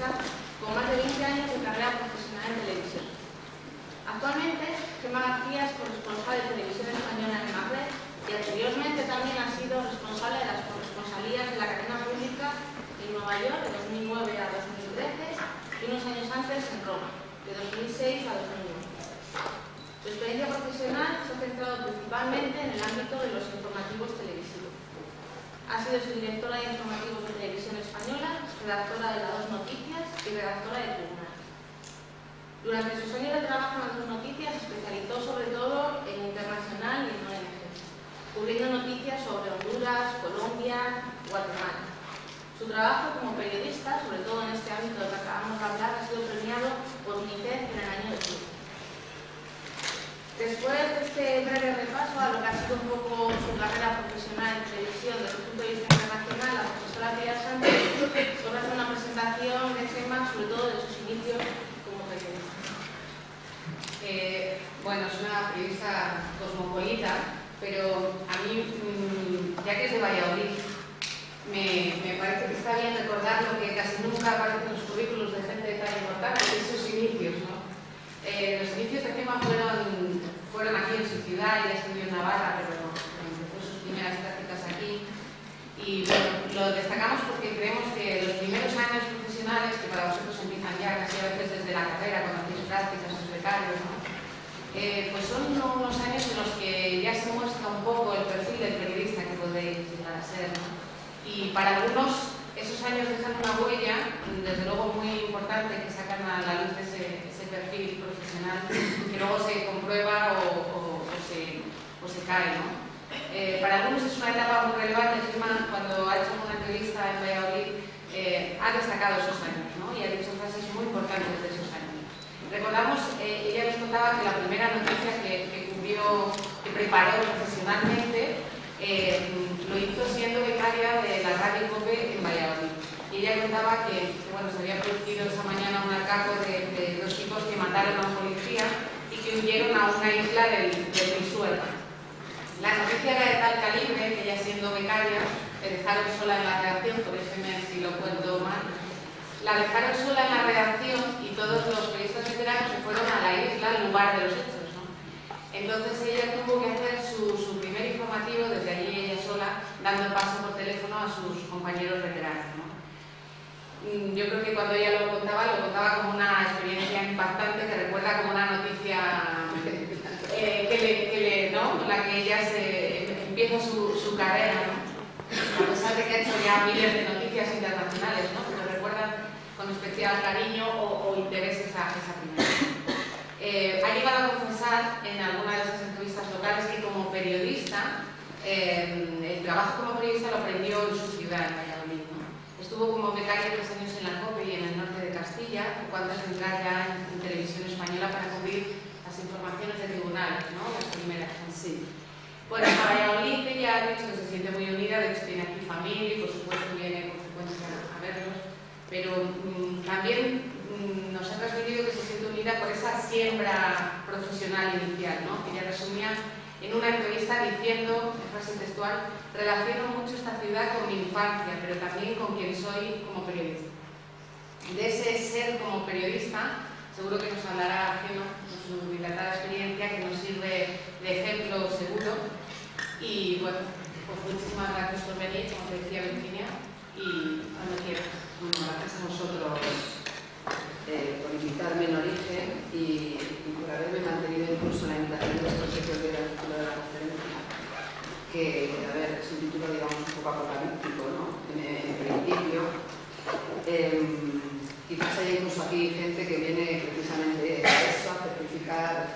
periodista con más de 20 años de carrera profesional en televisión. Actualmente, Gemma García es corresponsal de Televisión Española en el Magreb y anteriormente también ha sido responsable de las corresponsalías de la cadena pública en Nueva York de 2009 a 2013 y unos años antes en Roma, de 2006 a 2009. Su experiencia profesional se ha centrado principalmente en el ámbito de los informativos televisivos. Ha sido subdirectora de informativos de Televisión Española, redactora de La Dos Noticias y redactora de Tribunal. Durante sus años de trabajo en las Dos Noticias se especializó sobre todo en internacional y en ONG, cubriendo noticias sobre Honduras, Colombia, Guatemala. Su trabajo como periodista, sobre todo en este ámbito del que acabamos de hablar, ha sido premiado por UNICEF en el año 2000. Después de este breve repaso a lo que ha sido un poco su carrera profesional en televisión desde el punto de vista internacional, la profesora Pilar Sánchez nos va a hacer una presentación de Gemma, sobre todo de sus inicios como periodista. Bueno, es una periodista cosmopolita, pero a mí, ya que es de Valladolid, me parece que está bien recordar lo que casi nunca aparece en los currículos de gente tan importante, que es sus inicios, ¿no? Los inicios de Gemma fueron aquí en su ciudad. Ella estudió en Navarra, pero empezó sus primeras prácticas aquí. Y bueno, lo destacamos porque creemos que los primeros años profesionales, que para vosotros empiezan ya casi a veces desde la carrera, cuando hacéis prácticas, os becarios, ¿no? Pues son unos años en los que ya se muestra un poco el perfil del periodista que podéis llegar a ser, ¿no? Y para algunos esos años dejan una huella, desde luego muy importante, que sacan a la luz ese perfil profesional que luego se comprueba o se cae, ¿no? Para algunos es una etapa muy relevante. Gemma, cuando ha hecho una entrevista en Valladolid, ha destacado esos años, ¿no? Y ha dicho frases muy importantes de esos años. Recordamos, ella nos contaba que la primera noticia que cubrió, que preparó profesionalmente, lo hizo siendo becaria de la radio COPE en Valladolid. Y ella contaba que bueno, se había producido esa mañana un atraco de dos tipos que mataron a un policía y que huyeron a una isla del Pisuerga. La noticia era de tal calibre que ella, siendo becaria, le dejaron sola en la redacción, corrígeme si lo cuento mal, la dejaron sola en la redacción y todos los periodistas veteranos se fueron a la isla al lugar de los hechos, ¿no? Entonces ella tuvo que hacer su primer informativo desde allí ella sola, dando paso por teléfono a sus compañeros veteranos, ¿no? Yo creo que cuando ella lo contaba como una experiencia impactante que recuerda como una noticia ¿no? Con la que ella empieza su carrera, ¿no? A pesar de que ha hecho ya miles de noticias internacionales, ¿no? Que nos recuerdan con especial cariño o interés esa primera. Ha llegado a confesar en alguna de esas entrevistas locales que como periodista, el trabajo como periodista lo aprendió en su ciudad, en Valladolid, ¿no? Estuvo como becaria 3 años en la COPE y en el norte de Castilla, cuando antes de entrar ya en Televisión Española para cubrir las informaciones de tribunales, ¿no? Las primeras. Sí. Bueno, a Valladolid ella ha dicho que se siente muy unida, de hecho tiene aquí familia y por supuesto viene con frecuencia a vernos, pero también nos ha transmitido que se siente unida por esa siembra profesional inicial, ¿no? Que ella resumía en una entrevista diciendo, en frase textual, relaciono mucho esta ciudad con mi infancia, pero también con quien soy como periodista. De ese ser como periodista, seguro que nos hablará Gemma con su dilatada experiencia, que nos sirve de ejemplo seguro. Y bueno, pues muchísimas gracias por venir, como te decía Virginia, y cuando quieras. Bueno, gracias a vosotros por invitarme en origen y por haberme mantenido incluso la invitación de estos sectores del título de la conferencia, que, a ver, es un título, digamos, un poco apocalíptico, ¿no? En principio, quizás haya incluso aquí gente que viene precisamente a eso, a certificar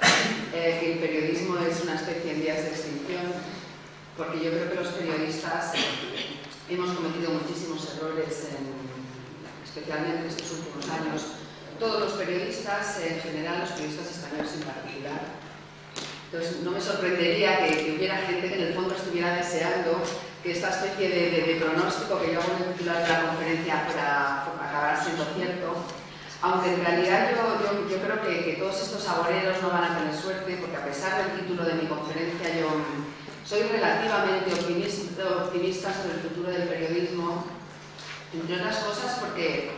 que el periodismo es una especie en vías de extinción, porque yo creo que los periodistas hemos cometido muchísimos errores, especialmente en estos últimos años. Todos los periodistas, en general, los periodistas españoles en particular. Entonces, no me sorprendería que hubiera gente que en el fondo estuviera deseando que esta especie de pronóstico que yo hago en el titular de la conferencia fuera acabar siendo cierto, aunque en realidad yo creo que todos estos saboreros no van a tener suerte, porque a pesar del título de mi conferencia yo soy relativamente optimista sobre el futuro del periodismo, entre otras cosas porque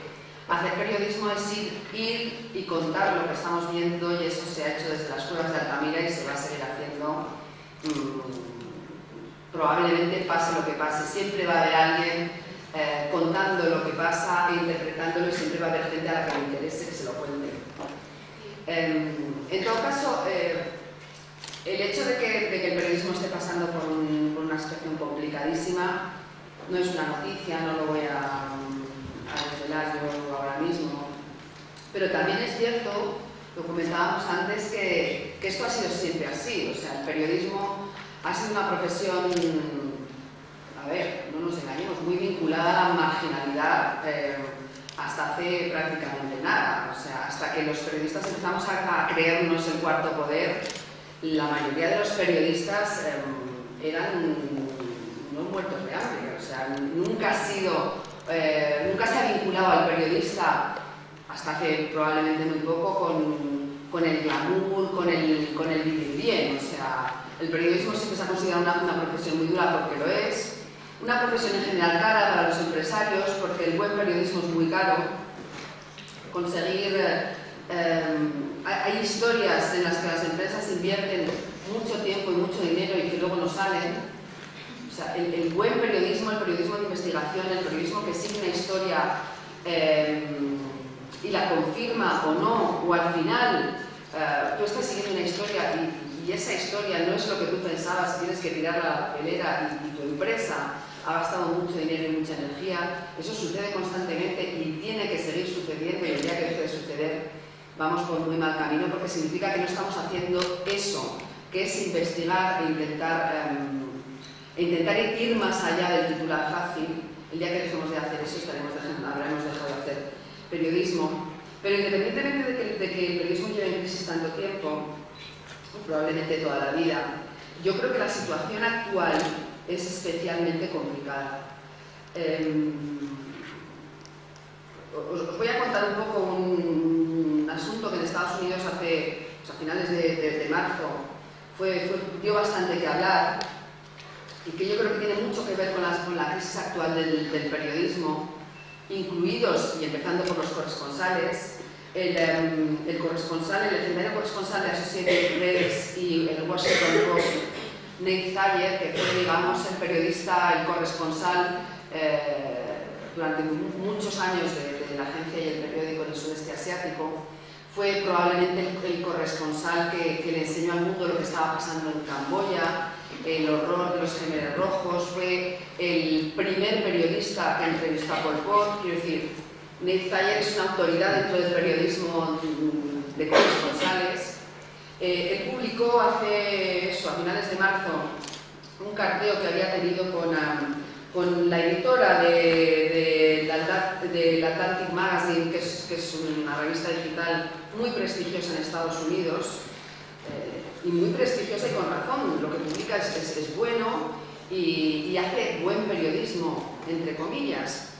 Hacer periodismo es ir y contar lo que estamos viendo, y eso se ha hecho desde las cuevas de Altamira y se va a seguir haciendo. Probablemente pase lo que pase, siempre va a haber alguien contando lo que pasa e interpretándolo, y siempre va a haber gente a la que le interese que se lo cuente. En todo caso, el hecho de que el periodismo esté pasando por una situación complicadísima no es una noticia, no lo voy a desvelar yo ahora mismo, pero también es cierto, lo comentábamos antes, que esto ha sido siempre así. O sea, el periodismo ha sido una profesión, a ver, no nos engañemos, muy vinculada a la marginalidad hasta hace prácticamente nada. O sea, hasta que los periodistas empezamos a creernos el cuarto poder, la mayoría de los periodistas eran unos muertos de hambre. O sea, nunca se ha vinculado al periodista, hasta hace probablemente muy poco, con el glamour, con el vivir bien. O sea, el periodismo siempre se ha considerado una profesión muy dura, porque lo es. Una profesión en general cara para los empresarios, porque el buen periodismo es muy caro. Conseguir... hay historias en las que las empresas invierten mucho tiempo y mucho dinero y que luego no salen. O sea, el buen periodismo, el periodismo de investigación, el periodismo que sigue una historia y la confirma o no, o al final tú estás siguiendo una historia y esa historia no es lo que tú pensabas, tienes que tirar a la papelera y tu empresa ha gastado mucho dinero y mucha energía. Eso sucede constantemente y tiene que seguir sucediendo, y el día que deje de suceder vamos por muy mal camino, porque significa que no estamos haciendo eso, que es investigar e intentar ir más allá del titular fácil. El día que dejemos de hacer eso habremos dejado de hacer periodismo. Pero independientemente de que el periodismo lleve en crisis tanto tiempo, probablemente toda la vida, yo creo que la situación actual es especialmente complicada. Os voy a contar un poco un asunto que en Estados Unidos a finales de marzo dio bastante que hablar, y que yo creo que tiene mucho que ver con la crisis actual del periodismo, incluidos, y empezando por los corresponsales, el legendario corresponsal de Associated Press y el Washington Post, Nate Thayer, que fue, digamos, el periodista, el corresponsal durante muchos años de la agencia y el periódico en el sudeste asiático. Fue probablemente el corresponsal que le enseñó al mundo lo que estaba pasando en Camboya, el horror de los Khmeres Rojos. Fue el primer periodista que entrevistó a Pol Pot. Quiero decir, Nate Thayer es una autoridad dentro del periodismo de corresponsales. Él publicó a finales de marzo, un carteo que había tenido con la editora del Atlantic Magazine, que es una revista digital muy prestigiosa en Estados Unidos, y muy prestigiosa y con razón. Lo que publica es bueno y hace buen periodismo, entre comillas.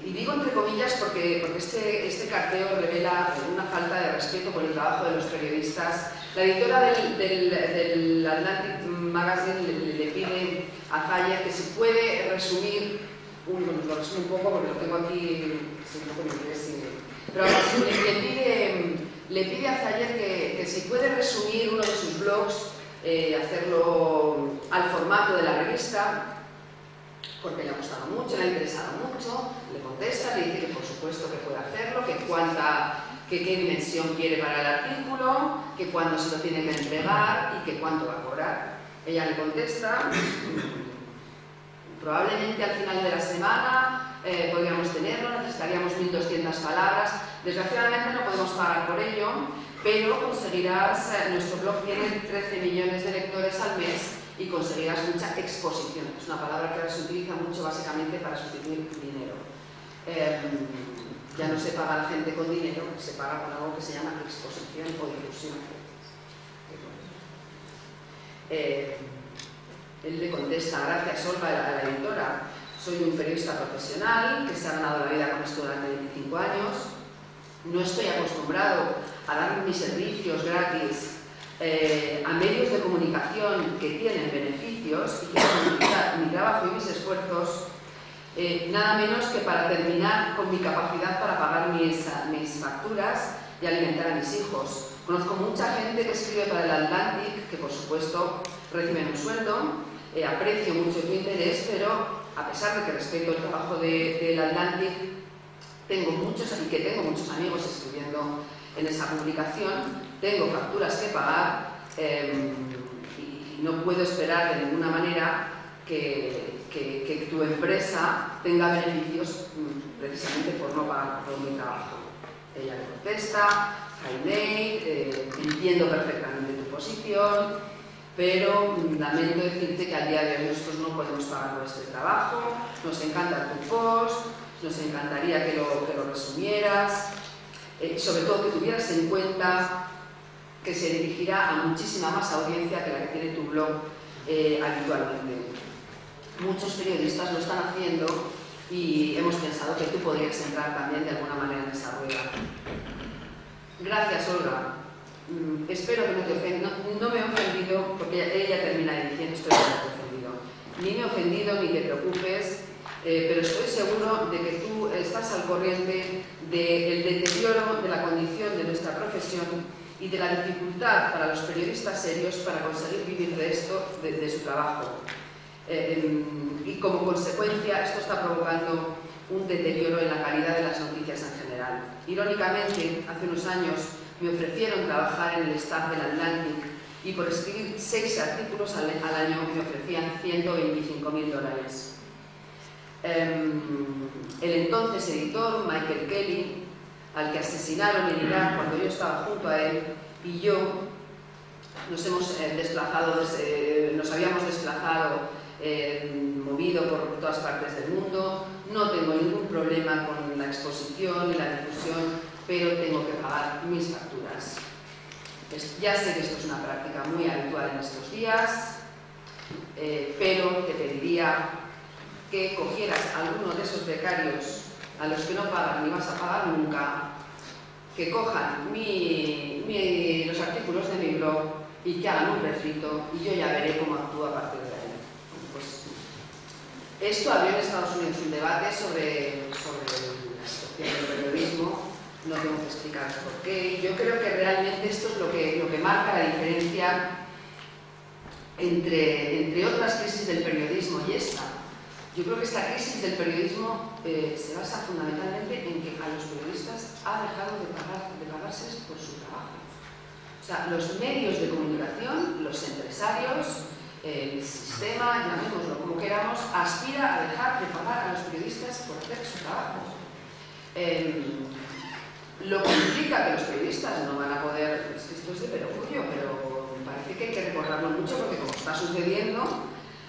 Y digo entre comillas porque este carteo revela una falta de respeto por el trabajo de los periodistas. La editora del Atlantic Magazine le pide a Thayer que si puede resumir, lo resumo un poco porque lo tengo aquí, pero le pide a Thayer que si puede resumir uno de sus blogs, hacerlo al formato de la revista, porque le ha gustado mucho, le ha interesado mucho. Le contesta, le dice que por supuesto que puede hacerlo, que qué dimensión quiere para el artículo, que cuándo se lo tiene que entregar y que cuánto va a cobrar. Ella le contesta, probablemente al final de la semana podríamos tenerlo, necesitaríamos 1200 palabras, desgraciadamente no podemos pagar por ello, pero conseguirás, nuestro blog tiene 13 millones de lectores al mes y conseguirás mucha exposición. Es una palabra que ahora se utiliza mucho básicamente para sustituir dinero. Ya no se paga a la gente con dinero, se paga con algo que se llama exposición o difusión. Él le contesta: gracias, Olga, a la editora. Soy un periodista profesional que se ha ganado la vida con esto durante 25 años. No estoy acostumbrado a dar mis servicios gratis a medios de comunicación que tienen beneficios y que mi trabajo y mis esfuerzos nada menos que para terminar con mi capacidad para pagar mis facturas y alimentar a mis hijos. Conozco mucha gente que escribe para el Atlantic, que por supuesto reciben un sueldo, aprecio mucho tu interés, pero a pesar de que respeto el trabajo del Atlantic, tengo muchos amigos escribiendo en esa publicación, tengo facturas que pagar y no puedo esperar de ninguna manera que tu empresa tenga beneficios precisamente por no pagar por mi trabajo. Ella le contesta, Jaime, entiendo perfectamente tu posición, pero lamento decirte que al día de hoy nosotros no podemos pagar por este trabajo, nos encanta tu post, nos encantaría que lo resumieras, sobre todo que tuvieras en cuenta que se dirigirá a muchísima más audiencia que la que tiene tu blog habitualmente. Muchos periodistas lo están haciendo y hemos pensado que tú podrías entrar también de alguna manera en esa rueda. Gracias, Olga. Espero que no te ofenda. No me he ofendido, porque ella termina diciendo estoy bastante ofendido. Ni me he ofendido, ni te preocupes, pero estoy seguro de que tú estás al corriente del deterioro de la condición de nuestra profesión y de la dificultad para los periodistas serios para conseguir vivir de esto, de su trabajo. Y como consecuencia esto está provocando un deterioro en la calidad de las noticias en general. Irónicamente, hace unos años me ofrecieron trabajar en el staff del Atlantic y por escribir 6 artículos al año me ofrecían $125.000. El entonces editor, Michael Kelly, al que asesinaron en Irak cuando yo estaba junto a él, y yo nos habíamos desplazado, movido por todas partes del mundo. No tengo ningún problema con la exposición y la difusión, pero tengo que pagar mis facturas. Ya sé que esto es una práctica muy habitual en estos días, pero te pediría que cogieras alguno de esos becarios a los que no pagan ni vas a pagar nunca, que cojan los artículos de mi blog y que hagan un refrito y yo ya veré cómo actúo a partir de ahí. Pues, esto abrió en Estados Unidos un debate sobre la situación del periodismo, no tengo que explicaros por qué. Yo creo que realmente esto es lo que marca la diferencia entre otras crisis del periodismo y esta. Yo creo que esta crisis del periodismo se basa fundamentalmente en que a los periodistas ha dejado de pagárseles por su trabajo. O sea, los medios de comunicación, los empresarios, el sistema, llamémoslo como queramos, aspira a dejar de pagar a los periodistas por hacer su trabajo. Lo que implica que los periodistas no van a poder, es que esto es de perogrullo, pero me parece que hay que recordarlo mucho porque como está sucediendo,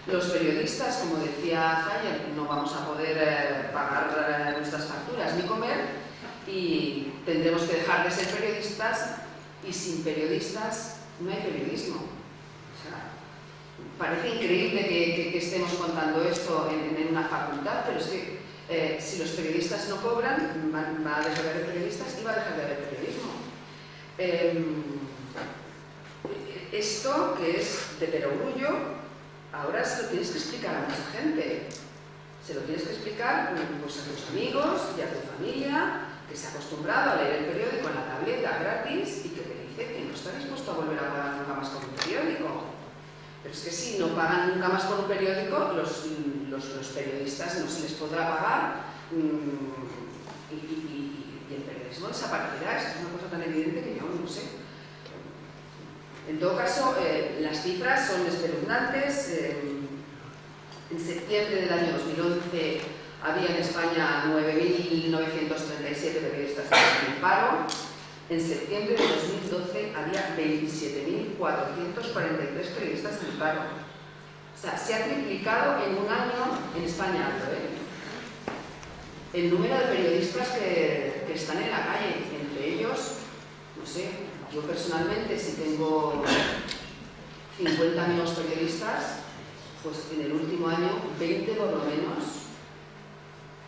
los periodistas, como decía Zayer, no vamos a poder pagar nuestras facturas ni comer y tendremos que dejar de ser periodistas y sin periodistas no hay periodismo. O sea, parece increíble que estemos contando esto en una facultad, pero es que si los periodistas no cobran, va a dejar de haber periodistas y va a dejar de haber periodismo. Esto que es de perogrullo, ahora se lo tienes que explicar a mucha gente. Se lo tienes que explicar pues, a tus amigos y a tu familia, que se ha acostumbrado a leer el periódico en la tableta gratis y que te dice que no está dispuesto a volver a pagar nunca más por un periódico. Pero es que si no pagan nunca más por un periódico, los periodistas no se les podrá pagar y el periodismo desaparecerá. Es una cosa tan evidente que yo no sé. En todo caso, las cifras son espeluznantes. En septiembre del año 2011 había en España 9.937 periodistas en paro. En septiembre de 2012 había 27.443 periodistas en paro. O sea, se ha triplicado en un año en España el número de periodistas que están en la calle. Entre ellos, no sé, yo personalmente, si tengo 50 amigos periodistas, pues en el último año 20 por lo menos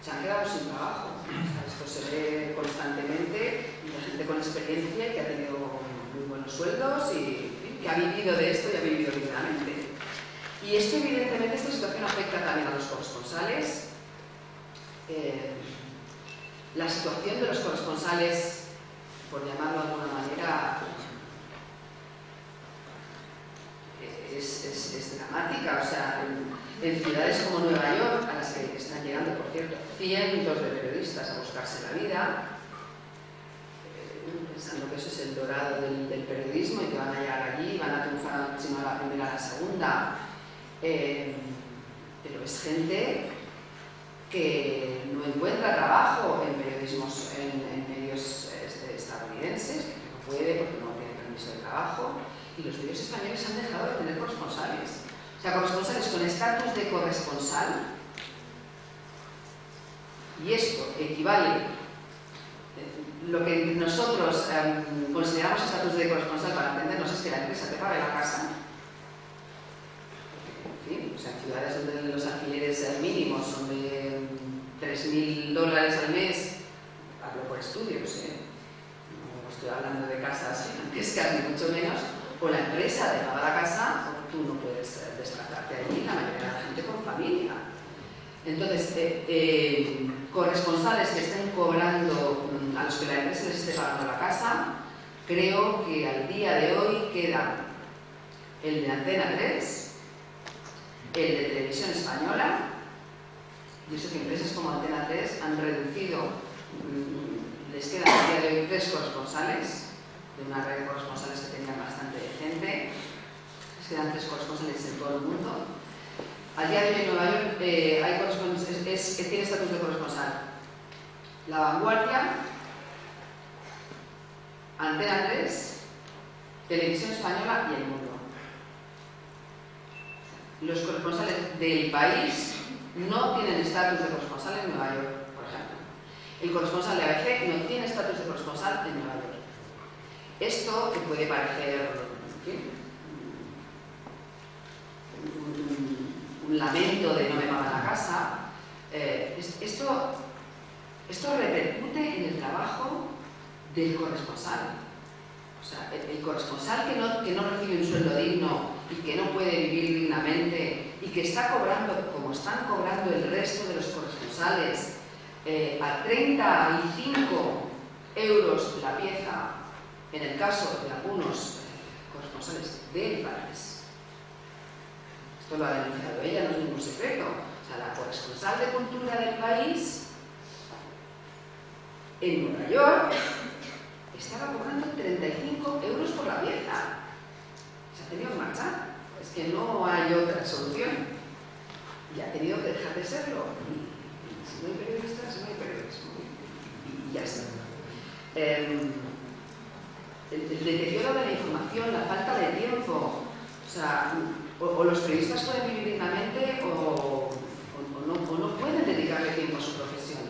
se han quedado sin trabajo. O sea, esto se ve constantemente y la gente con experiencia que ha tenido muy buenos sueldos y que ha vivido de esto y ha vivido dignamente. Y esto, evidentemente, esta situación afecta también a los corresponsales la situación de los corresponsales, por llamarlo de alguna manera, es dramática. O sea, en ciudades como Nueva York, a las que están llegando, por cierto, cientos de periodistas a buscarse la vida, pensando que eso es el dorado del periodismo y que van a llegar allí, van a triunfar si no a la primera, a la segunda, pero es gente que no encuentra trabajo en periodismos, en medios estadounidenses, que no puede porque no tiene permiso de trabajo, y los medios españoles han dejado de tener corresponsales. O sea, corresponsales con estatus de corresponsal, y esto equivale, lo que nosotros consideramos estatus de corresponsal, para entendernos, es que la empresa te pague la casa. En fin, o sea, en ciudades donde los alquileres mínimos son de $3.000 al mes, hablo por estudios, no estoy hablando de casas gigantescas ni mucho menos, o la empresa te paga la casa, o tú no puedes desplazarte allí, la mayoría de la gente con familia. Entonces, corresponsales que estén cobrando, a los que la empresa les esté pagando la casa, creo que al día de hoy queda el de Antena 3, el de Televisión Española, y eso que empresas como Antena 3 han reducido, les quedan al día de hoy 3 corresponsales, de una red de corresponsales que tenían bastante gente, les quedan 3 corresponsales en todo el mundo. Al día de hoy en Nueva York hay corresponsales, que tiene estatus de corresponsal La Vanguardia, Antena 3, Televisión Española y El Mundo. Los corresponsales del país no tienen estatus de corresponsal en Nueva York, por ejemplo. El corresponsal de ABC no tiene estatus de corresponsal en Nueva York. Esto, que puede parecer, en fin, un lamento de no me pagan la casa, esto repercute en el trabajo del corresponsal. O sea, el corresponsal que no recibe un sueldo digno y que no puede vivir dignamente y que está cobrando, como están cobrando el resto de los corresponsales, a 35 euros la pieza, en el caso de algunos corresponsales del país. Esto lo ha denunciado ella, no es ningún secreto. O sea, la corresponsal de cultura del país en Nueva York estaba cobrando 35 euros por la pieza. Se ha tenido que marchar. Es que no hay otra solución. Y ha tenido que dejar de serlo. Y si no hay periodistas, no hay periodismo. Y ya está. El deterioro de la información, la falta de tiempo. O sea, o los periodistas pueden vivir dignamente o no pueden dedicarle tiempo a su profesión.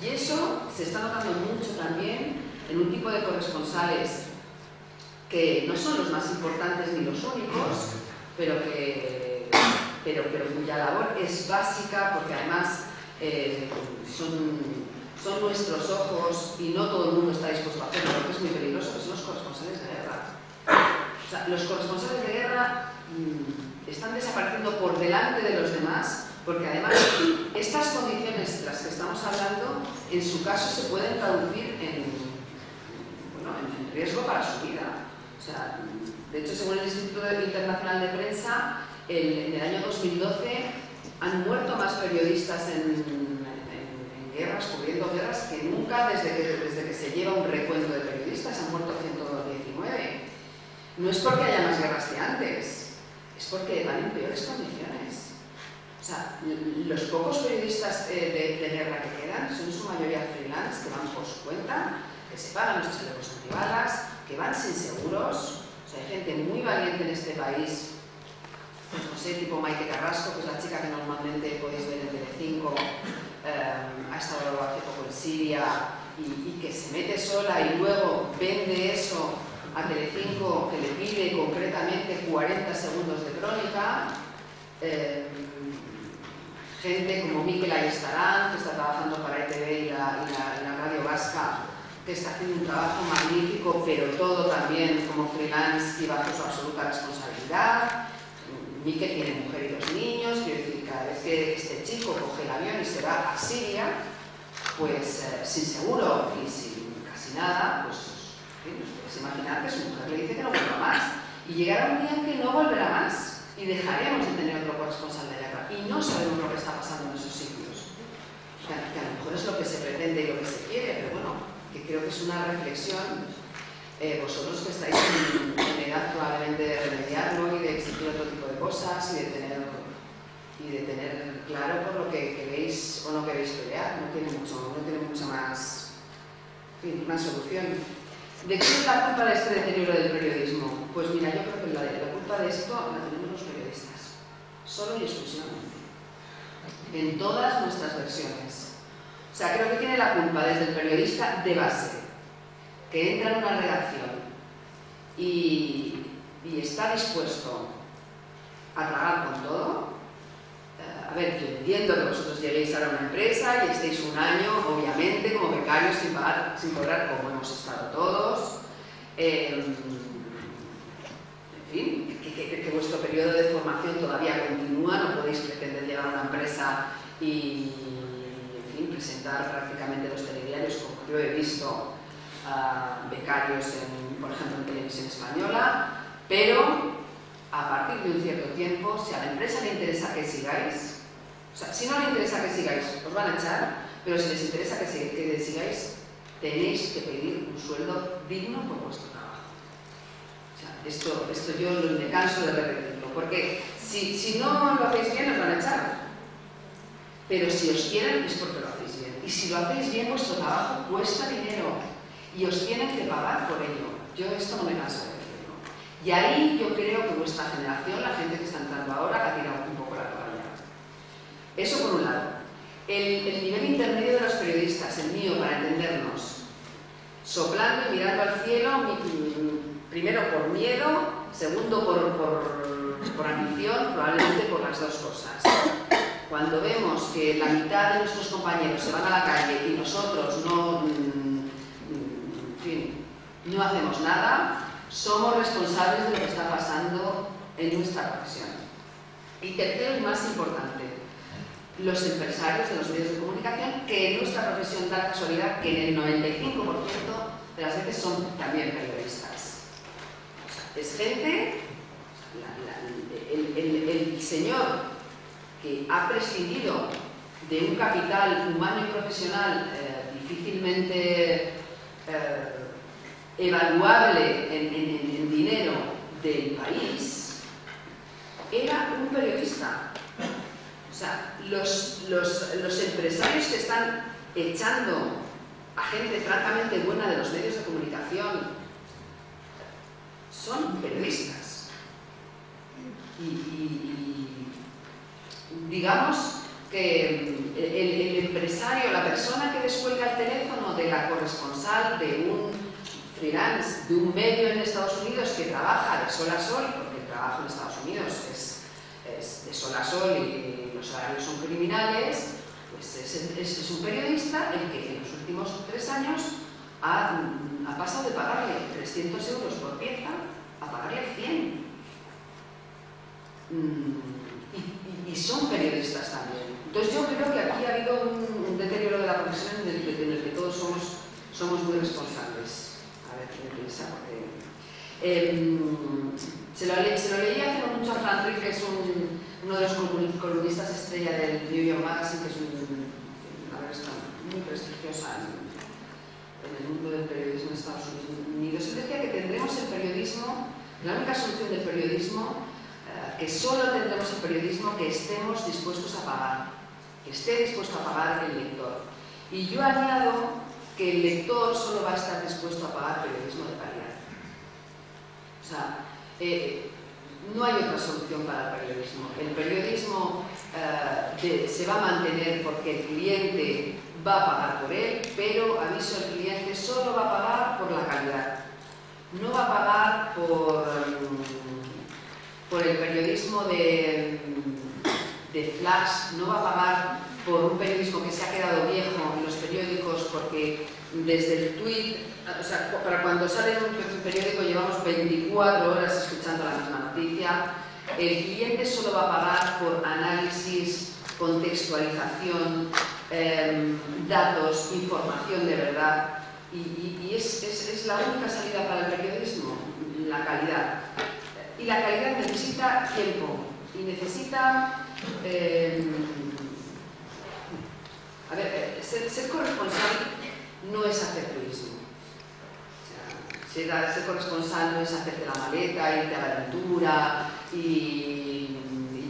Y eso se está notando mucho también en un tipo de corresponsales que no son los más importantes ni los únicos, pero cuya labor es básica porque además son nuestros ojos y no todo el mundo está dispuesto a hacerlo, porque es muy peligroso, que son los corresponsales de guerra. O sea, los corresponsales de guerra están desapareciendo por delante de los demás, porque además estas condiciones de las que estamos hablando, en su caso se pueden traducir en riesgo para su vida. O sea, de hecho, según el Instituto Internacional de Prensa, en el año 2012 han muerto más periodistas en guerras, cubriendo guerras, que nunca desde que se lleva un recuento de periodistas. Han muerto 119. No es porque haya más guerras que antes, es porque van en peores condiciones. O sea, los pocos periodistas de guerra que quedan son en su mayoría freelance, que van por su cuenta, que se pagan los chalecos antibalas, que van sin seguros. O sea, hay gente muy valiente en este país, pues no sé, tipo Maite Carrasco, que es la chica que normalmente podéis ver en Telecinco, ha estado hace poco en Siria y que se mete sola y luego vende eso a Telecinco, que le pide concretamente 40 segundos de crónica. Gente como Mikel Ayestarán, que está trabajando para ETV y la Radio Vasca, que está haciendo un trabajo magnífico, pero todo también como freelance y bajo su absoluta responsabilidad. Mikel tiene mujer y 2 niños, quiero decir, cada vez que este chico coge el avión y se va a Siria, pues sin seguro y sin casi nada, pues puedes imaginar que su mujer le dice que no vuelva más. Y llegará un día en que no volverá más y dejaremos de tener otro corresponsal de guerra. Y no sabemos lo que está pasando en esos sitios. Que a lo mejor es lo que se pretende y lo que se quiere, pero bueno, que creo que es una reflexión. Vosotros que estáis en edad probablemente de remediarlo y de exigir otro tipo de cosas y de tener claro por lo que queréis o no queréis pelear, no tiene mucho más, en fin, más solución. ¿De qué es la culpa de este deterioro del periodismo? Pues mira, yo creo que la culpa de esto la tenemos los periodistas, solo y exclusivamente, en todas nuestras versiones. O sea, creo que tiene la culpa desde el periodista de base, que entra en una redacción y está dispuesto a tragar con todo. A ver, yo entiendo que vosotros lleguéis ahora a una empresa y estéis un año, obviamente, como becarios sin cobrar, como hemos estado todos. En fin, que vuestro periodo de formación todavía continúa, no podéis pretender llegar a una empresa y, en fin, presentar prácticamente los telediarios, como yo he visto becarios, por ejemplo, en Televisión Española, pero a partir de un cierto tiempo, si a la empresa le interesa que sigáis, o sea, si no le interesa que sigáis, os van a echar, pero si les interesa que sigáis, tenéis que pedir un sueldo digno por vuestro trabajo. O sea, esto yo me canso de repetirlo, porque si no lo hacéis bien, os van a echar. Pero si os quieren, es porque lo hacéis bien. Y si lo hacéis bien, vuestro trabajo cuesta dinero. Y os tienen que pagar por ello. Yo esto no me canso de decirlo. Y ahí yo creo que vuestra generación, la gente que está entrando ahora, ha tirado un poco la toalla. Eso por un lado. El nivel intermedio de los periodistas, el mío, para entendernos, soplando y mirando al cielo, primero por miedo, segundo por ambición, probablemente por las dos cosas. Cuando vemos que la mitad de nuestros compañeros se van a la calle y nosotros no hacemos nada, somos responsables de lo que está pasando en nuestra profesión. Y tercero y más importante, los empresarios de los medios de comunicación, que en nuestra profesión da la casualidad que en el 95% de las veces son también periodistas. Es gente, el señor que ha prescindido de un capital humano y profesional difícilmente evaluable en dinero del país, era un periodista. O sea, los empresarios que están echando a gente francamente buena de los medios de comunicación son periodistas. Y digamos que el empresario, la persona que descuelga el teléfono de la corresponsal de un freelance, de un medio en Estados Unidos que trabaja de sol a sol, porque el trabajo en Estados Unidos es de sol a sol y los salarios son criminales, pues es un periodista el que en los últimos 3 años ha pasado de pagarle 300 euros por pieza a pagarle 100. Y son periodistas también. Entonces yo creo que aquí ha habido un deterioro de la profesión en el que todos somos muy responsables. A ver qué me piensa, porque se lo leí hace no mucho a Frank Rick, que es uno de los columnistas estrella del New York Magazine, que es una revista muy prestigiosa en el mundo del periodismo de Estados Unidos. Él decía que tendremos el periodismo, la única solución del periodismo, que solo tendremos el periodismo que estemos dispuestos a pagar, que esté dispuesto a pagar el lector. Y yo añado que el lector solo va a estar dispuesto a pagar periodismo de calidad. O sea, no hay otra solución para el periodismo. El periodismo se va a mantener porque el cliente va a pagar por él, pero, aviso, el cliente solo va a pagar por la calidad. No va a pagar por el periodismo de flash, no va a pagar por un periodismo que se ha quedado viejo en los periódicos, porque desde el tweet, o sea, para cuando sale un periódico llevamos 24 horas escuchando la misma noticia. El cliente solo va a pagar por análisis, contextualización, datos, información de verdad, y es la única salida para el periodismo, la calidad. Y la calidad necesita tiempo y necesita... a ver, ser corresponsal no es hacer turismo. O sea, ser corresponsal no es hacerte la maleta, irte a la aventura y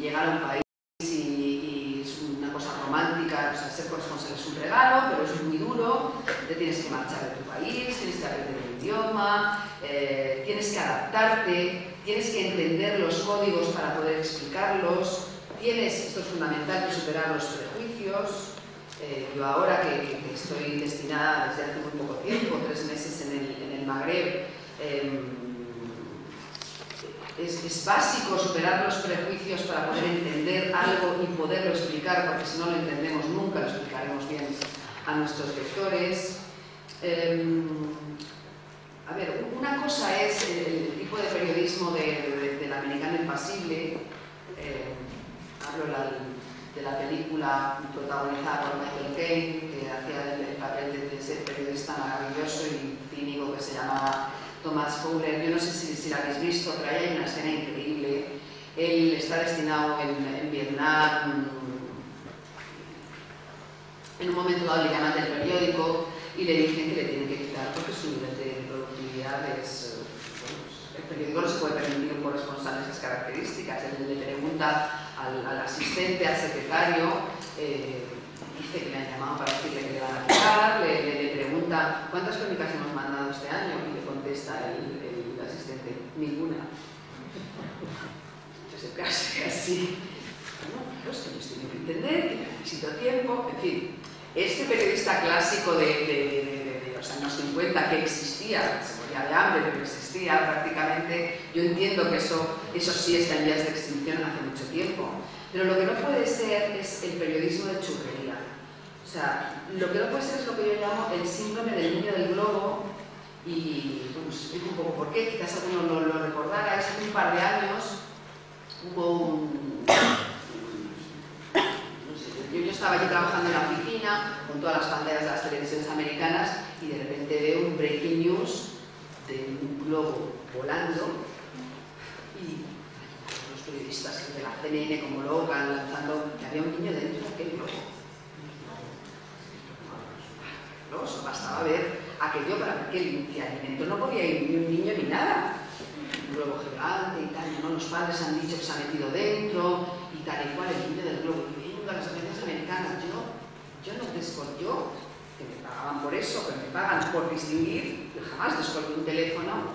llegar a un país y es una cosa romántica. O sea, ser corresponsal es un regalo, pero es muy duro. Te tienes que marchar de tu país, tienes que aprender el idioma, tienes que adaptarte, tienes que entender los códigos para poder explicarlos. Esto es fundamental, que superar los prejuicios. Yo ahora que estoy destinada desde hace muy poco tiempo, 3 meses en el Magreb, es básico superar los prejuicios para poder entender algo y poderlo explicar, porque si no lo entendemos nunca lo explicaremos bien a nuestros lectores. A ver, una cosa es el tipo de periodismo del americano impasible. Hablo de la película protagonizada por Michael Caine, que hacía el papel de ese periodista maravilloso y cínico que se llamaba Thomas Fowler. Yo no sé si la habéis visto, pero ahí hay una escena increíble. Él está destinado en Vietnam. En un momento dado le llaman del periódico y le dicen que le tienen que quitar porque su nivel de productividad es... el periódico no se puede permitir un corresponsal de esas características. Él le pregunta al asistente, al secretario, dice que le han llamado para decirle que le van a quitar, le pregunta ¿cuántas crónicas hemos mandado este año? Y le contesta el asistente, ninguna. Entonces casi no, claro, es que yo tengo que entender, que necesito tiempo, en fin. Este periodista clásico de los años 50 que existía, se moría de hambre, pero existía prácticamente, yo entiendo que eso sí está en vías de extinción hace mucho tiempo, pero lo que no puede ser es el periodismo de churrería. O sea, lo que no puede ser es lo que yo llamo el síndrome del niño del globo, y bueno, os explico un poco por qué, quizás alguno lo recordará. Hace un par de años hubo yo estaba allí trabajando en la oficina con todas las pantallas de las televisiones americanas y de repente veo un breaking news de un globo volando y los periodistas de la CNN como Logan lanzando que había un niño dentro de aquel globo. No, solo bastaba ver aquello para ver que el alimento no podía ir ni un niño ni nada. Un globo gigante y tal, ¿no? Los padres han dicho que se ha metido dentro y tal y cual, el niño del globo. A las agencias americanas, yo no descolgo, que me pagaban por eso, que me pagan por distinguir, yo jamás descolgué un teléfono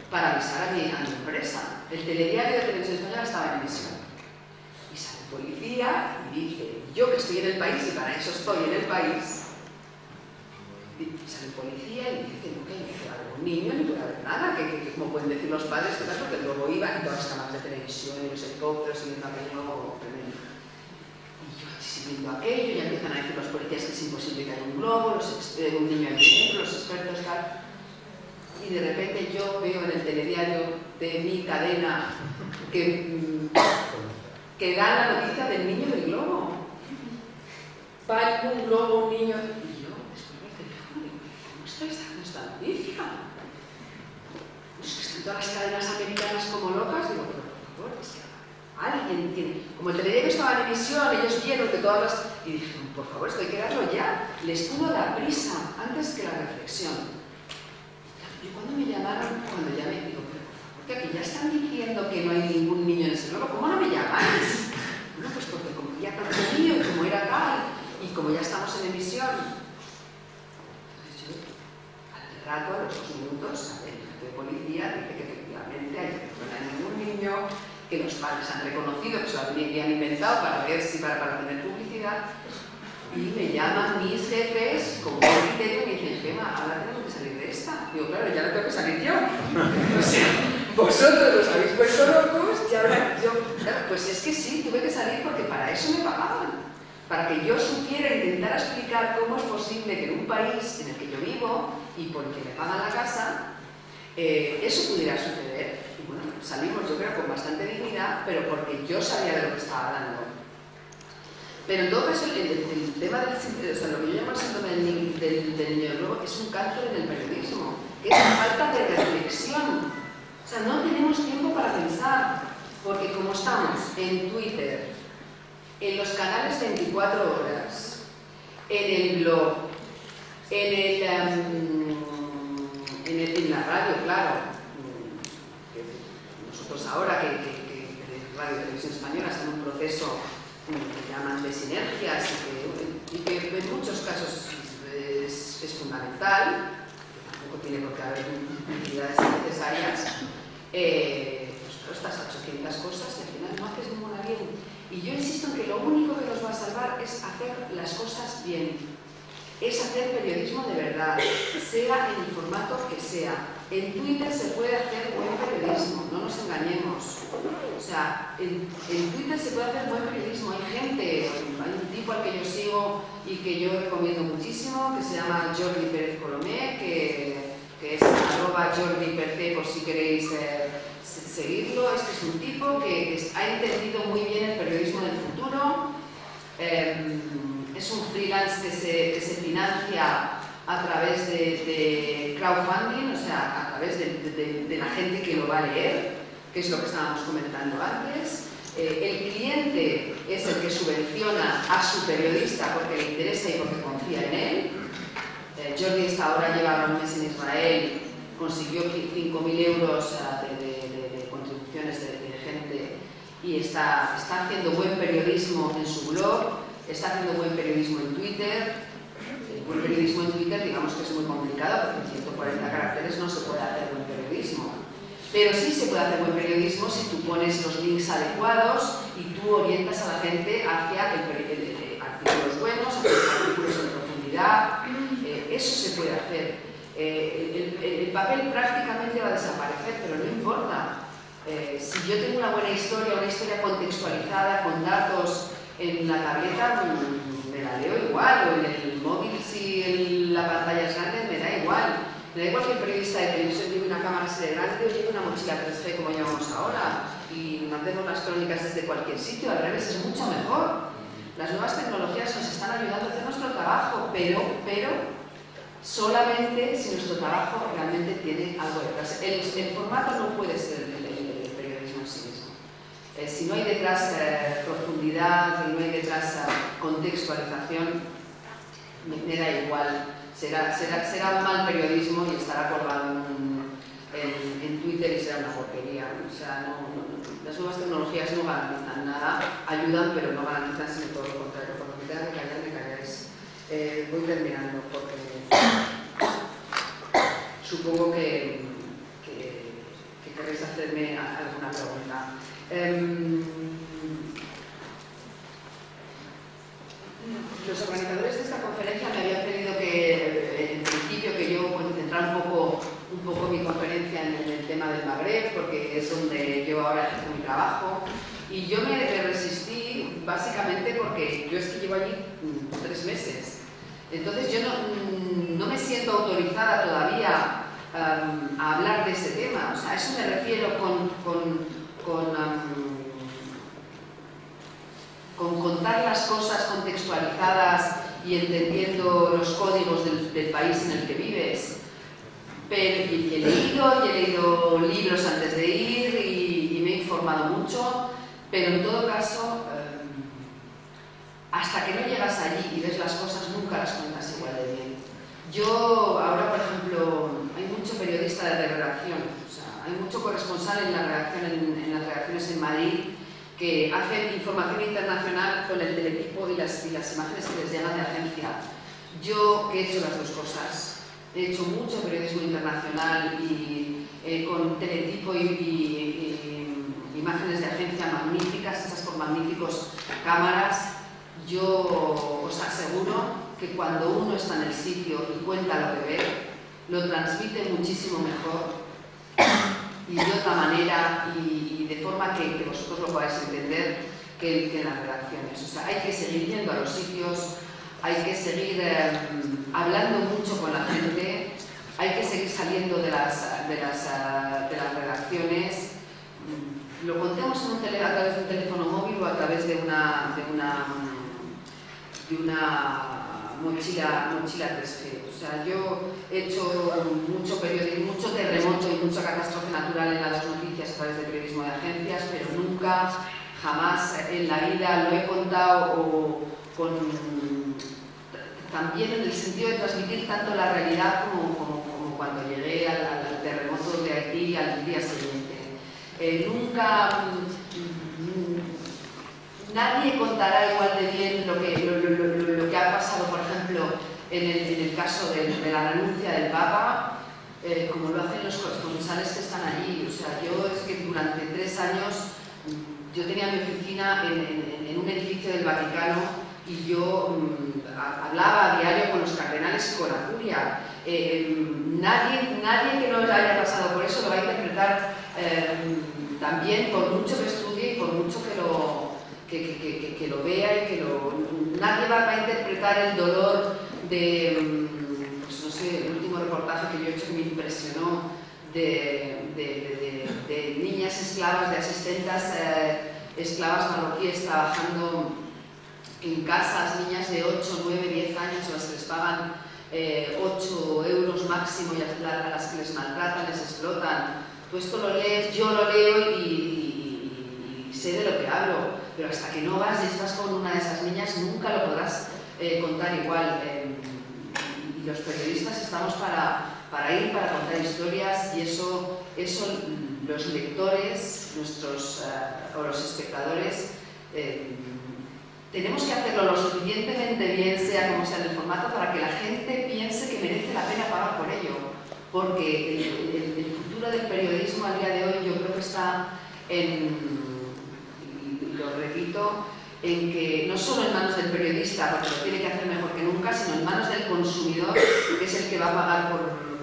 para avisar a mi empresa. El telediario de Televisión Española estaba en emisión. Y sale el policía y dice, yo que estoy en el país y para eso estoy en el país, y sale el policía y dice que no puede haber un niño ni puede haber nada, que como pueden decir los padres, que tal, porque luego iban y todas las cámaras de televisión y los helicópteros y viendo aquello tremendo. Viendo aquello, ya empiezan a decir los policías que es imposible que haya un globo, un niño aquí dentro, los expertos tal. Y de repente yo veo en el telediario de mi cadena que da la noticia del niño del globo. Va un globo, un niño. Y yo descubro el teléfono y digo, ¿cómo estáis dando esta noticia? Pues que están todas las cadenas americanas como locas. Digo, pero por favor, es que alguien tiene... Como el telediario estaba en emisión, ellos vieron que todas las... Y dijeron, por favor, esto hay que darlo ya. Les pudo la prisa antes que la reflexión. Y cuando me llamaron, cuando llamé, digo, pero por favor, que aquí ya están diciendo que no hay ningún niño en ese globo, ¿cómo no me llamáis? Bueno, pues porque como ya tanto niño y como era tal, y como ya estamos en emisión. Entonces yo, al rato, a los 2 minutos, el jefe de policía dice que efectivamente no hay ningún niño, que los padres han reconocido, que se lo habían inventado para ver si para tener publicidad, y me llaman mis jefes con un criterio y me dicen, Gemma, ahora tenemos que salir de esta. Digo, claro, ya no tengo que salir yo. O sea, vosotros los habéis puesto locos y ahora yo... Claro, pues es que sí, tuve que salir porque para eso me pagaban. Para que yo supiera intentar explicar cómo es posible que en un país en el que yo vivo y por el que me pagan la casa, eso pudiera suceder. Y bueno, salimos yo creo con bastante dignidad, pero porque yo sabía de lo que estaba hablando. Pero en todo caso, el tema del, o sea, lo que yo llamo el síndrome del niño globo es un cáncer en el periodismo, que es la falta de reflexión. O sea, no tenemos tiempo para pensar, porque como estamos en Twitter, en los canales 24 horas, en el blog, en la radio, claro. Nosotros ahora que Radio y Televisión Española está en un proceso que llaman de sinergias y que en muchos casos es fundamental, tampoco tiene por qué haber utilidades necesarias, pues claro, estás a 800 cosas y al final no haces ninguna bien. Y yo insisto en que lo único que nos va a salvar es hacer las cosas bien, es hacer periodismo de verdad, sea en el formato que sea. En Twitter se puede hacer buen periodismo, no nos engañemos. O sea, en Twitter se puede hacer buen periodismo. Hay gente, hay un tipo al que yo sigo y que yo recomiendo muchísimo, que se llama Jordi Pérez Colomé, que es @JordiPerce, por si queréis seguirlo. Este es un tipo que ha entendido muy bien el periodismo del futuro. Es un freelance que se financia a través de crowdfunding, o sea, a través de la gente que lo va a leer, que es lo que estábamos comentando antes. El cliente es el que subvenciona a su periodista porque le interesa y porque confía en él. Jordi hasta ahora lleva un mes en Israel, consiguió 5.000 euros de contribuciones de gente y está haciendo buen periodismo en su blog, está haciendo buen periodismo en Twitter. El buen periodismo en Twitter, digamos que es muy complicado porque en 140 caracteres no se puede hacer buen periodismo. Pero sí se puede hacer buen periodismo si tú pones los links adecuados y tú orientas a la gente hacia artículos buenos, hacia artículos en profundidad. Eso se puede hacer. El papel prácticamente va a desaparecer, pero no importa. Si yo tengo una buena historia, una historia contextualizada, con datos en la tableta, me la leo igual, o en el móvil si la pantalla es grande, me da igual. Me da igual que el periodista de televisión lleve una cámara así grande o lleve una mochila 3G como llevamos ahora y hacemos las crónicas desde cualquier sitio, al revés, es mucho mejor. Las nuevas tecnologías nos están ayudando a hacer nuestro trabajo, pero solamente si nuestro trabajo realmente tiene algo detrás. El formato no puede ser el periodismo en sí mismo. Si no hay detrás profundidad, si no hay detrás contextualización, me da igual. Será un mal periodismo y estará colgado en Twitter y será una porquería. O sea, las nuevas tecnologías no garantizan nada, ayudan, pero no garantizan, sino todo lo contrario. Por lo que tenga que callar, me calláis. Voy terminando porque supongo que queréis hacerme alguna pregunta. Los organizadores de esta conferencia me habían pedido que, en principio, que yo centrara un poco mi conferencia en el tema del Magreb, porque es donde yo ahora ejerzo mi trabajo. Y yo me resistí básicamente porque yo es que llevo allí 3 meses. Entonces yo no me siento autorizada todavía a hablar de ese tema. O sea, a eso me refiero con contar las cosas contextualizadas y entendiendo los códigos del país en el que vives. Pero he leído libros antes de ir y me he informado mucho, pero en todo caso, hasta que no llegas allí y ves las cosas, nunca las cuentas igual de bien. Yo ahora, por ejemplo, hay mucho periodista de redacción, o sea, hay mucho corresponsal en las redacciones en Madrid, que hacen información internacional con el teletipo y las imágenes que les llegan de agencia. Yo he hecho las dos cosas. He hecho mucho periodismo internacional y con teletipo y imágenes de agencia magníficas, hechas por magníficos cámaras. Yo os aseguro que cuando uno está en el sitio y cuenta lo que ve, lo transmite muchísimo mejor y de otra manera y de forma que vosotros lo podáis entender que en las redacciones. O sea, hay que seguir yendo a los sitios, hay que seguir hablando mucho con la gente, hay que seguir saliendo de las redacciones, lo contemos a través de un teléfono móvil o a través de una mochila 3G. O sea, yo he hecho mucho periodismo, mucho terremoto y mucha catástrofe natural en las noticias a través de periodismo de agencias, pero nunca, jamás en la vida lo he contado también en el sentido de transmitir tanto la realidad como cuando llegué al terremoto de Haití al día siguiente. Nunca nadie contará igual de bien lo que ha pasado, por ejemplo, en el caso de la renuncia del Papa, como lo hacen los corresponsales que están allí. O sea, yo es que durante 3 años yo tenía mi oficina en un edificio del Vaticano y yo hablaba a diario con los cardenales y con la curia. Nadie que no haya pasado por eso lo va a interpretar también, por mucho que estudie y por mucho que lo vea y nadie va a interpretar el dolor de, pues no sé, el último reportaje que yo he hecho que me impresionó de niñas esclavas, de asistentas esclavas marroquíes trabajando en casas, niñas de 8, 9, 10 años a las que les pagan 8 euros máximo y a las que les maltratan, les explotan. Tú esto lo lees, yo lo leo y sé de lo que hablo, pero hasta que no vas y estás con una de esas niñas nunca lo podrás contar igual. Y los periodistas estamos para ir, para contar historias, y eso los lectores, o los espectadores, tenemos que hacerlo lo suficientemente bien, sea como sea en el formato, para que la gente piense que merece la pena pagar por ello. Porque el futuro del periodismo al día de hoy yo creo que está y lo repito, en que no solo en manos del periodista, porque lo tiene que hacer mejor que nunca, sino en manos del consumidor, que es el que va a pagar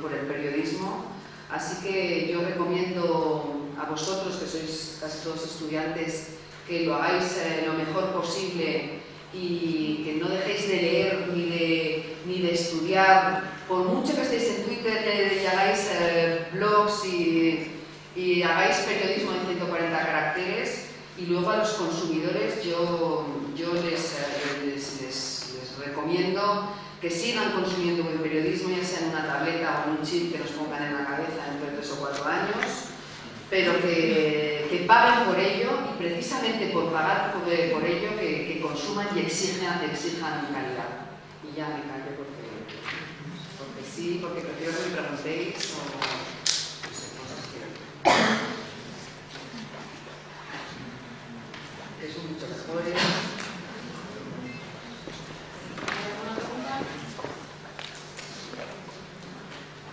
por el periodismo. Así que yo recomiendo a vosotros, que sois casi todos estudiantes, que lo hagáis lo mejor posible y que no dejéis de leer ni de estudiar, por mucho que estéis en Twitter y hagáis blogs y hagáis periodismo de 140 caracteres. Y luego a los consumidores yo les recomiendo que sigan consumiendo buen periodismo, ya sea en una tableta o en un chip que nos pongan en la cabeza dentro de 3 o 4 años, pero que paguen por ello, y precisamente por pagar por ello que consuman y exijan calidad. Y ya me callo porque sí, porque prefiero que me preguntéis o no sé, cosas que... Eso mucho mejor.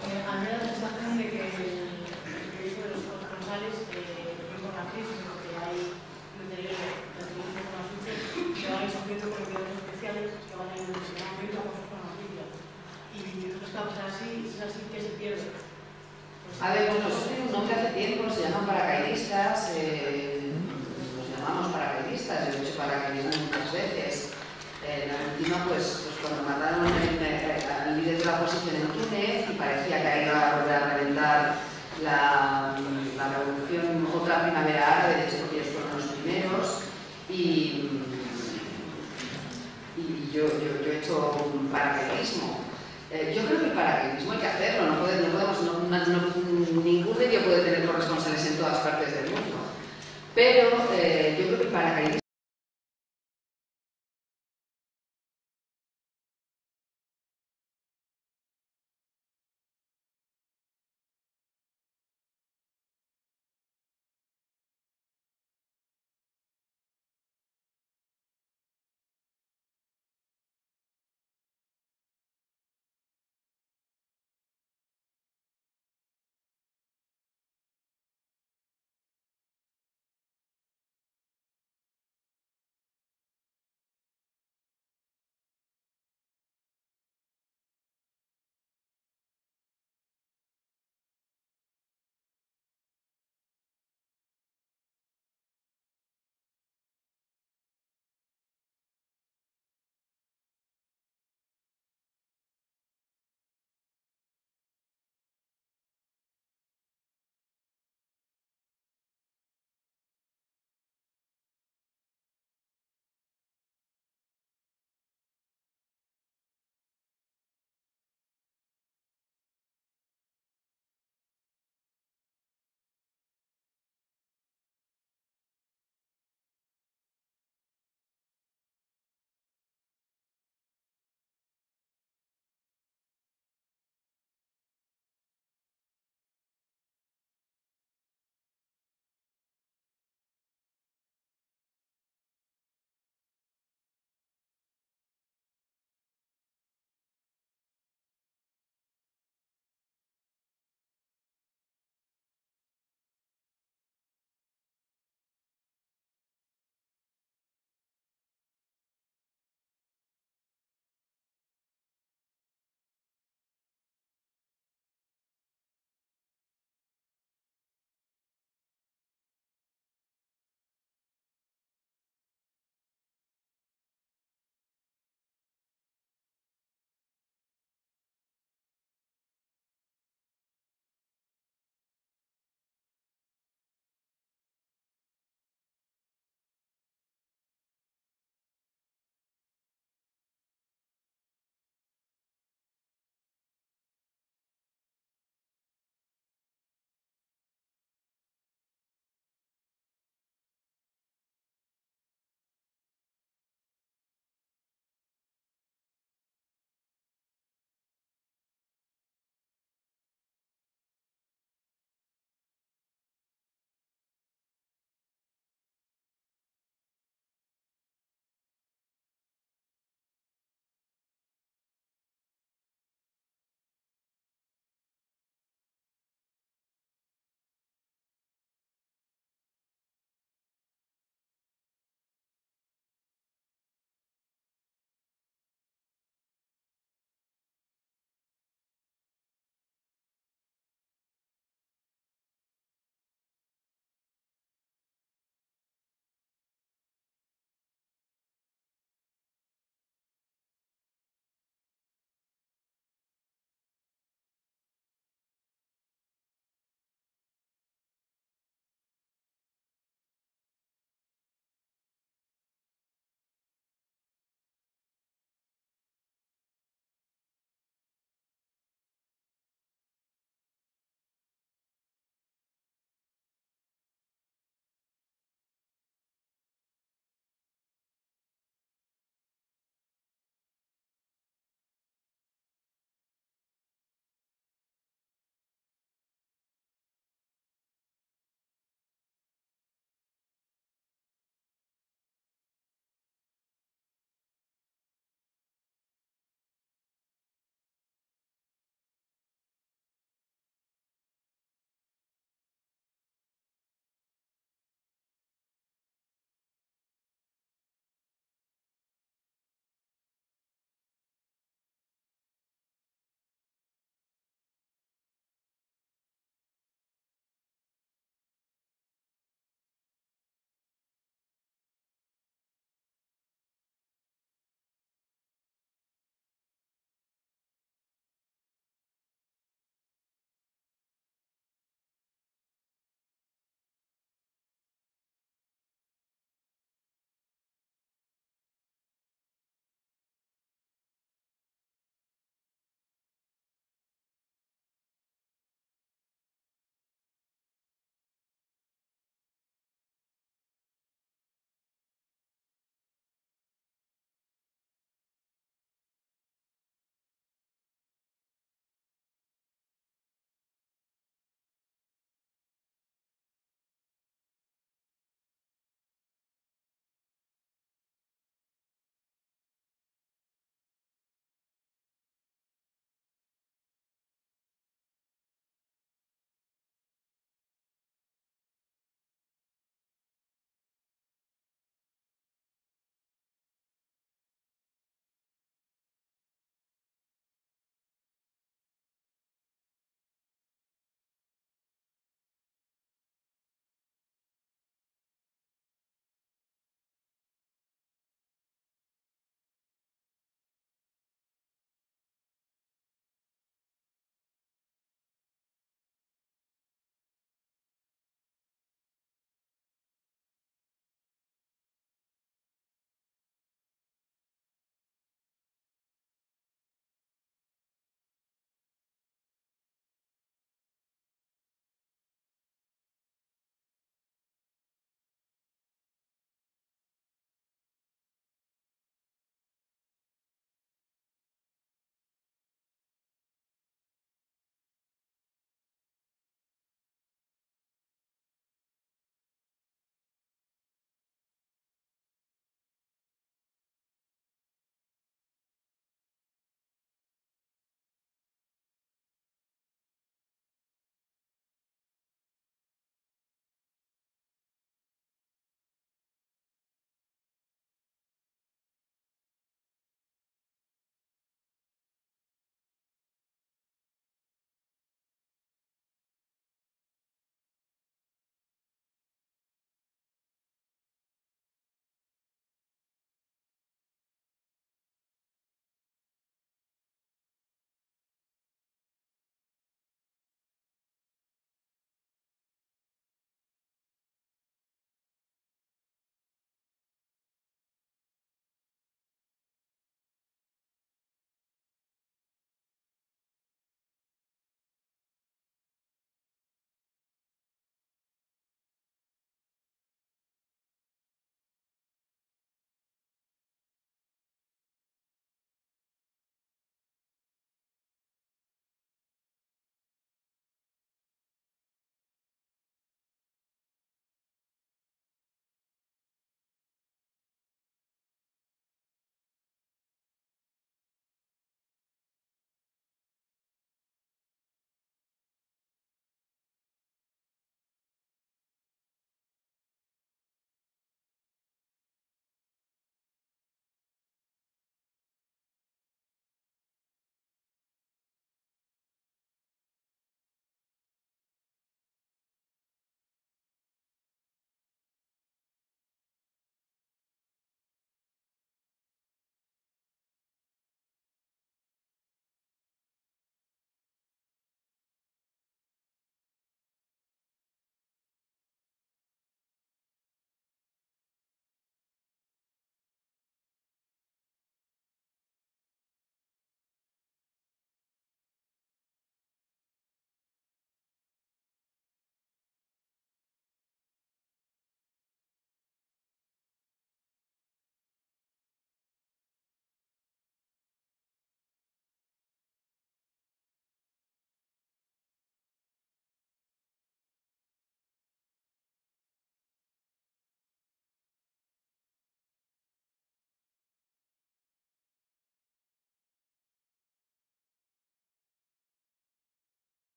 A mí me da la sensación de que el periodismo de los corresponsales, por la crisis, porque hay interior de periodismo con las luchas, se van a ir sufriendo colecciones especiales que van a ir desarrollando a cosas con noticias. Y no está así, es así que se pierde. A ver, pues nosotros tenemos un nombre hace tiempo, se llaman paracaidistas. Llamamos paracaidistas, yo he hecho paracaidismo muchas veces. La última, pues cuando mataron al líder de la oposición en Túnez y parecía que iba a volver a reventar la revolución, otra primavera árabe, de hecho porque ellos fueron los primeros, y yo he hecho un paracaidismo. Yo creo que el paracaidismo hay que hacerlo, ningún medio puede tener corresponsales en todas partes del mundo. Pero yo creo que el paracaidismo